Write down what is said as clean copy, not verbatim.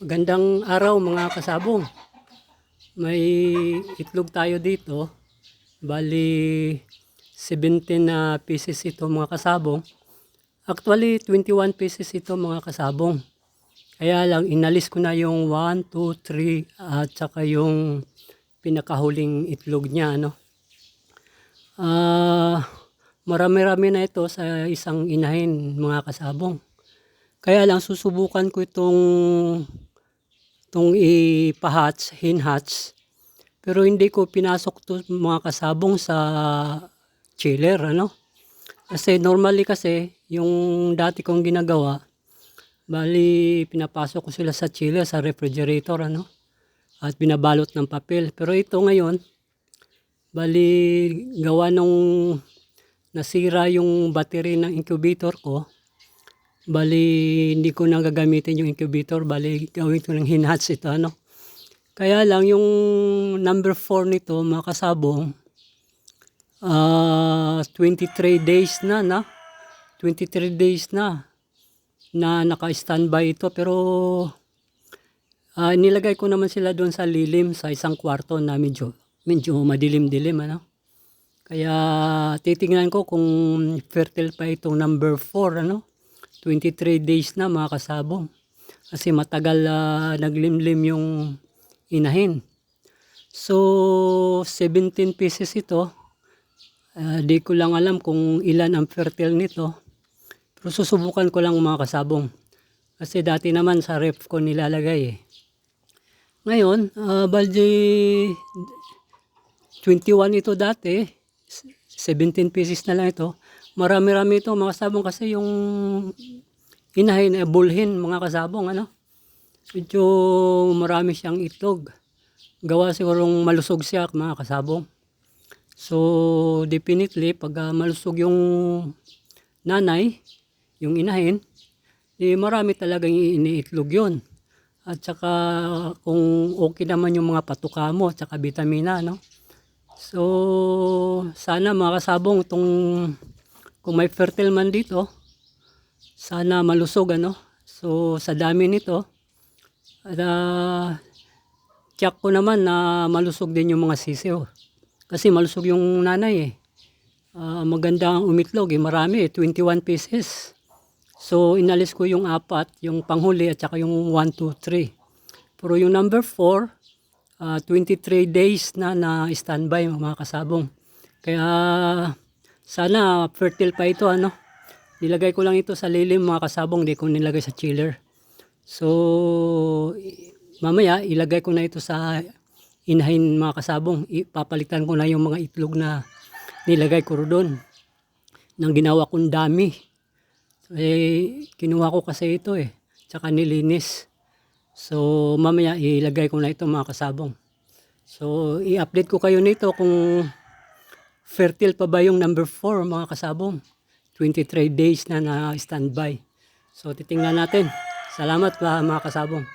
Magandang araw mga kasabong. May itlog tayo dito. Bali 17 na pieces ito mga kasabong. Actually 21 pieces ito mga kasabong. Kaya lang inalis ko na yung 1, 2, 3 at saka yung pinakahuling itlog niya. Marami-rami na ito sa isang inahin mga kasabong. Kaya lang susubukan ko itong ipa-hatch, hin-hatch. Pero hindi ko pinasok to mga kasabong sa chiller, Kasi normally kasi, yung dati kong ginagawa, bali pinapasok ko sila sa chiller, sa refrigerator, At binabalot ng papel. Pero ito ngayon, bali gawa nung nasira yung battery ng incubator ko, bali hindi ko na gagamitin yung incubator, bali gawin ko ng hinhatch ito, Kaya lang yung number 4 nito mga kasabong, 23 days na 23 days na naka-standby ito. Pero nilagay ko naman sila doon sa lilim, sa isang kwarto na medyo madilim-dilim, Kaya titingnan ko kung fertile pa itong number 4, 23 days na mga kasabong. Kasi matagal naglimlim yung inahin. So 17 pieces ito. Di ko lang alam kung ilan ang fertile nito. Pero susubukan ko lang mga kasabong. Kasi dati naman sa ref ko nilalagay. Ngayon, baldi 21 ito dati. 17 pieces na lang ito. Marami-rami ito mga kasabong kasi yung inahin, bulhin mga kasabong, Medyo marami siyang itlog. Gawa sigurong malusog siya mga kasabong. So definitely pag malusog yung nanay, yung inahin, marami talagang iniitlog yun. At saka kung okay naman yung mga patuka mo at saka vitamina, So sana mga kasabong kung may fertile man dito, sana malusog, So sa dami nito, at check ko naman na malusog din yung mga sisiw. Kasi malusog yung nanay maganda ang umitlog, marami 21 pieces. So inalis ko yung 4, yung panghuli at saka yung 1, 2, 3. Pero yung number 4, 23 days na standby mga kasabong. Kaya sana fertile pa ito, Nilagay ko lang ito sa lilim mga kasabong, di ko nilagay sa chiller. So mamaya ilagay ko na ito sa inahin mga kasabong. Ipapalitan ko na yung mga itlog na nilagay ko doon. Nang ginawa kong dami. Kinuha ko kasi ito tsaka nilinis. So mamaya ilagay ko na ito mga kasabong. So i-update ko kayo nito kung fertile pa ba yung number 4 mga kasabong. 23 days na standby. So titingnan natin. Salamat mga kasabong.